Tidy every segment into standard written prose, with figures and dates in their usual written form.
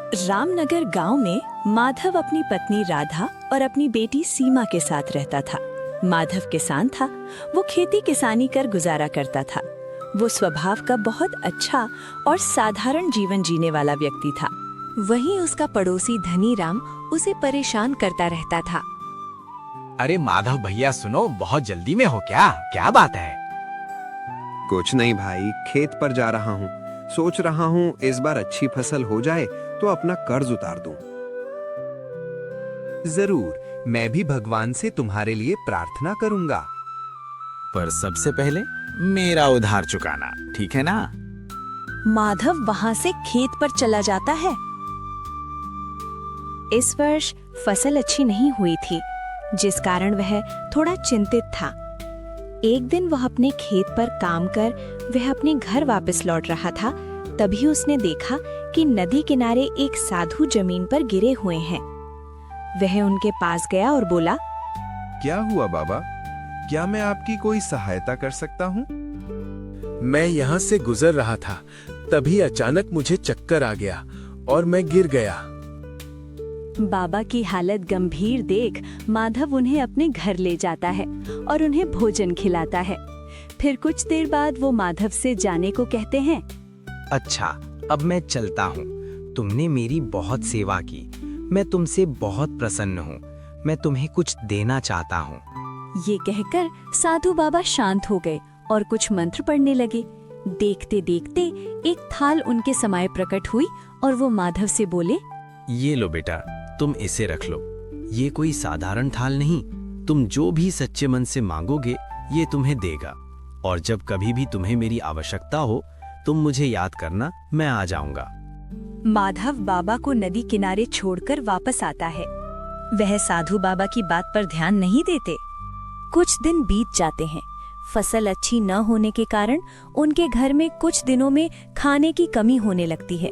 रामनगर गांव में माधव अपनी पत्नी राधा और अपनी बेटी सीमा के साथ रहता था। माधव किसान था। वो खेती किसानी कर गुजारा करता था। वो स्वभाव का बहुत अच्छा और साधारण जीवन जीने वाला व्यक्ति था। वहीं उसका पड़ोसी धनीराम उसे परेशान करता रहता था। अरे माधव भैया सुनो, बहुत जल्दी में हो क्या? क्या बात है? कुछ नहीं भाई, खेत पर जा रहा हूँ। सोच रहा हूँ इस बार अच्छी फसल हो जाए तो अपना कर्ज उतार दूं। जरूर, मैं भी भगवान से तुम्हारे लिए प्रार्थना करूंगा। पर सबसे पहले मेरा उधार चुकाना, ठीक है ना? माधव वहां से खेत पर चला जाता है। इस वर्ष फसल अच्छी नहीं हुई थी, जिस कारण वह थोड़ा चिंतित था। एक दिन वह अपने खेत पर काम कर वह अपने घर वापस लौट रहा था। तभी उसने देखा कि नदी किनारे एक साधु जमीन पर गिरे हुए हैं। वह उनके पास गया और बोला, क्या हुआ बाबा? क्या मैं आपकी कोई सहायता कर सकता हूँ? मैं यहाँ से गुजर रहा था, तभी अचानक मुझे चक्कर आ गया और मैं गिर गया। बाबा की हालत गंभीर देख माधव उन्हें अपने घर ले जाता है और उन्हें भोजन खिलाता है। फिर कुछ देर बाद वो माधव से जाने को कहते हैं। अच्छा, अब मैं चलता हूँ। तुमने मेरी बहुत सेवा की। मैं तुमसे बहुत प्रसन्न हूँ। मैं तुम्हें कुछ देना चाहता हूँ। ये कहकर साधु बाबा शांत हो गए और कुछ मंत्र पढ़ने लगे। देखते देखते एक थाल उनके समाये प्रकट हुई और वो माधव से बोले, ये लो बेटा, तुम इसे रख लो। ये कोई साधारण थाल नहीं। तुम जो भी सच्चे मन से मांगोगे ये तुम्हें देगा। और जब कभी भी तुम्हें मेरी आवश्यकता हो तुम मुझे याद करना, मैं आ जाऊंगा। माधव बाबा को नदी किनारे छोड़कर वापस आता है। वह साधु बाबा की बात पर ध्यान नहीं देते। कुछ दिन बीत जाते हैं। फसल अच्छी न होने के कारण उनके घर में कुछ दिनों में खाने की कमी होने लगती है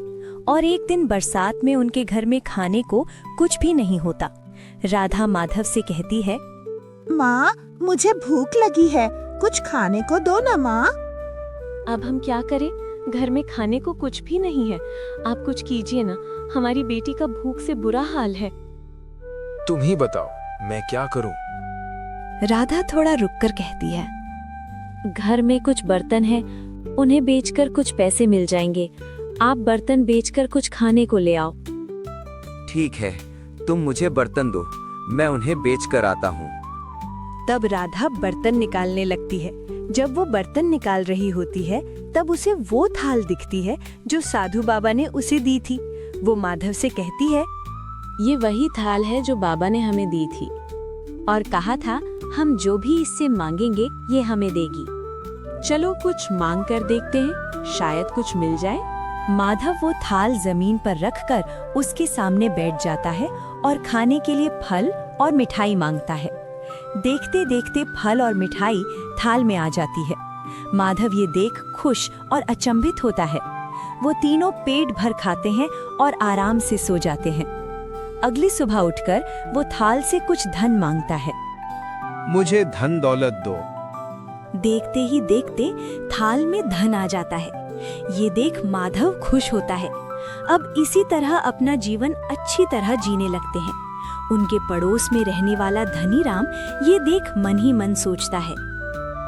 और एक दिन बरसात में उनके घर में खाने को कुछ भी नहीं होता। राधा माधव से कहती है, माँ, मुझे भूख लगी है, कुछ खाने को दो ना माँ। अब हम क्या करें? घर में खाने को कुछ भी नहीं है। आप कुछ कीजिए ना, हमारी बेटी का भूख से बुरा हाल है। तुम ही बताओ, मैं क्या करूं? राधा थोड़ा रुककर कहती है, घर में कुछ बर्तन हैं, उन्हें बेचकर कुछ पैसे मिल जाएंगे। आप बर्तन बेचकर कुछ खाने को ले आओ। ठीक है, तुम मुझे बर्तन दो, मैं उन्हें बेच कर आता हूँ। तब राधा बर्तन निकालने लगती है। जब वो बर्तन निकाल रही होती है तब उसे वो थाल दिखती है जो साधु बाबा ने उसे दी थी। वो माधव से कहती है, ये वही थाल है जो बाबा ने हमें दी थी और कहा था हम जो भी इससे मांगेंगे ये हमें देगी। चलो कुछ मांग कर देखते हैं, शायद कुछ मिल जाए। माधव वो थाल जमीन पर रखकर उसके सामने बैठ जाता है और खाने के लिए फल और मिठाई मांगता है। देखते देखते फल और मिठाई थाल में आ जाती है। माधव ये देख खुश और अचंभित होता है। वो तीनों पेट भर खाते हैं और आराम से सो जाते हैं। अगली सुबह उठकर वो थाल से कुछ धन मांगता है। मुझे धन दौलत दो। देखते ही देखते थाल में धन आ जाता है। ये देख माधव खुश होता है। अब इसी तरह अपना जीवन अच्छी तरह जीने लगते हैं। उनके पड़ोस में रहने वाला धनीराम ये देख मन ही मन सोचता है,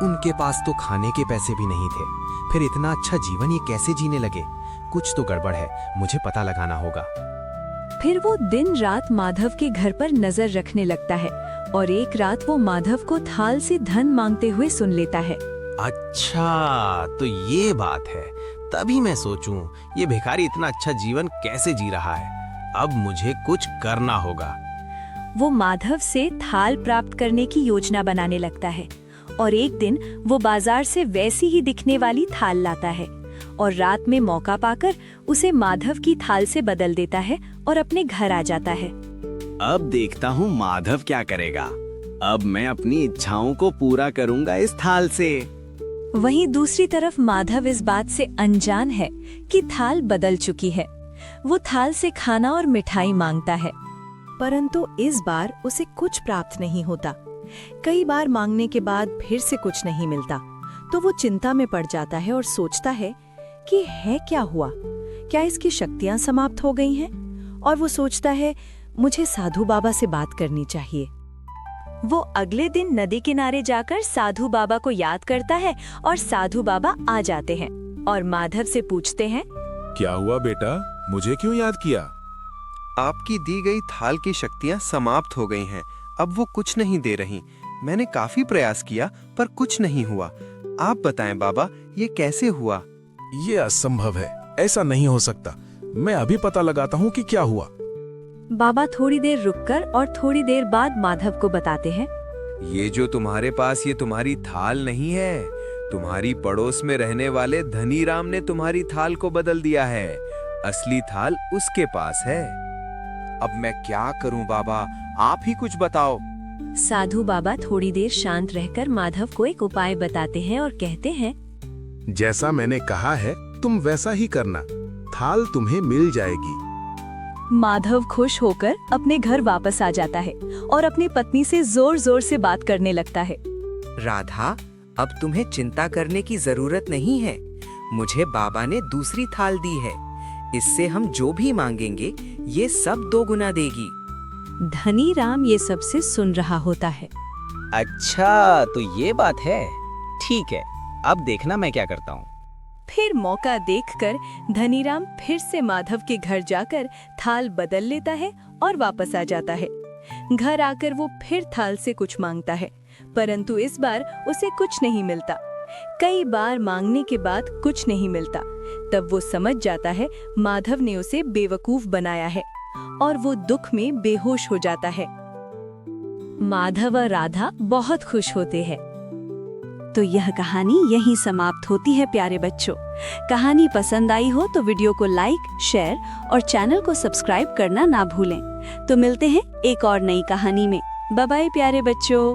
उनके पास तो खाने के पैसे भी नहीं थे, फिर इतना अच्छा जीवन ये कैसे जीने लगे? कुछ तो गड़बड़ है, मुझे पता लगाना होगा। फिर वो दिन रात माधव के घर पर नजर रखने लगता है और एक रात वो माधव को थाल से धन मांगते हुए सुन लेता है। अच्छा, तो ये बात है। तभी मैं सोचूं ये भिखारी इतना अच्छा जीवन कैसे जी रहा है। अब मुझे कुछ करना होगा। वो माधव से थाल प्राप्त करने की योजना बनाने लगता है और एक दिन वो बाजार से वैसी ही दिखने वाली थाल लाता है और रात में मौका पाकर उसे माधव की थाल से बदल देता है और अपने घर आ जाता है। अब देखता हूँ माधव क्या करेगा। अब मैं अपनी इच्छाओं को पूरा करूंगा इस थाल से। वहीं दूसरी तरफ माधव इस बात से अनजान है कि थाल बदल चुकी है। वो थाल से खाना और मिठाई मांगता है, परंतु इस बार उसे कुछ प्राप्त नहीं होता। कई बार मांगने के बाद फिर से कुछ नहीं मिलता तो वो चिंता में पड़ जाता है और सोचता है कि है क्या हुआ, क्या इसकी शक्तियां समाप्त हो गई हैं? और वो सोचता है मुझे साधु बाबा से बात करनी चाहिए। वो अगले दिन नदी किनारे जाकर साधु बाबा को याद करता है और साधु बाबा आ जाते हैं और माधव से पूछते हैं, क्या हुआ बेटा, मुझे क्यों याद किया? आपकी दी गई थाल की शक्तियां समाप्त हो गई हैं। अब वो कुछ नहीं दे रही। मैंने काफी प्रयास किया पर कुछ नहीं हुआ। आप बताएं बाबा, ये कैसे हुआ? ये असंभव है, ऐसा नहीं हो सकता। मैं अभी पता लगाता हूँ कि क्या हुआ। बाबा थोड़ी देर रुककर और थोड़ी देर बाद माधव को बताते हैं, ये जो तुम्हारे पास ये तुम्हारी थाल नहीं है, तुम्हारी पड़ोस में रहने वाले धनीराम ने तुम्हारी थाल को बदल दिया है। असली थाल उसके पास है। अब मैं क्या करूं बाबा, आप ही कुछ बताओ। साधु बाबा थोड़ी देर शांत रहकर माधव को एक उपाय बताते हैं और कहते हैं, जैसा मैंने कहा है तुम वैसा ही करना, थाल तुम्हें मिल जाएगी। माधव खुश होकर अपने घर वापस आ जाता है और अपनी पत्नी से जोर जोर से बात करने लगता है। राधा, अब तुम्हें चिंता करने की जरूरत नहीं है। मुझे बाबा ने दूसरी थाल दी है। इससे हम जो भी मांगेंगे ये सब 2 गुना देगी। धनीराम ये सब से सुन रहा होता है। अच्छा, तो ये बात है। ठीक है, अब देखना मैं क्या करता हूँ। फिर मौका देखकर धनीराम फिर से माधव के घर जाकर थाल बदल लेता है और वापस आ जाता है। घर आकर वो फिर थाल से कुछ मांगता है, परंतु इस बार उसे कुछ नहीं मिलता। कई बार मांगने के बाद कुछ नहीं मिलता। तब वो समझ जाता है माधव ने उसे बेवकूफ बनाया है और वो दुख में बेहोश हो जाता है। माधव और राधा बहुत खुश होते हैं। तो यह कहानी यहीं समाप्त होती है प्यारे बच्चों। कहानी पसंद आई हो तो वीडियो को लाइक, शेयर और चैनल को सब्सक्राइब करना ना भूलें। तो मिलते हैं एक और नई कहानी में। बाय बाय प्यारे बच्चों।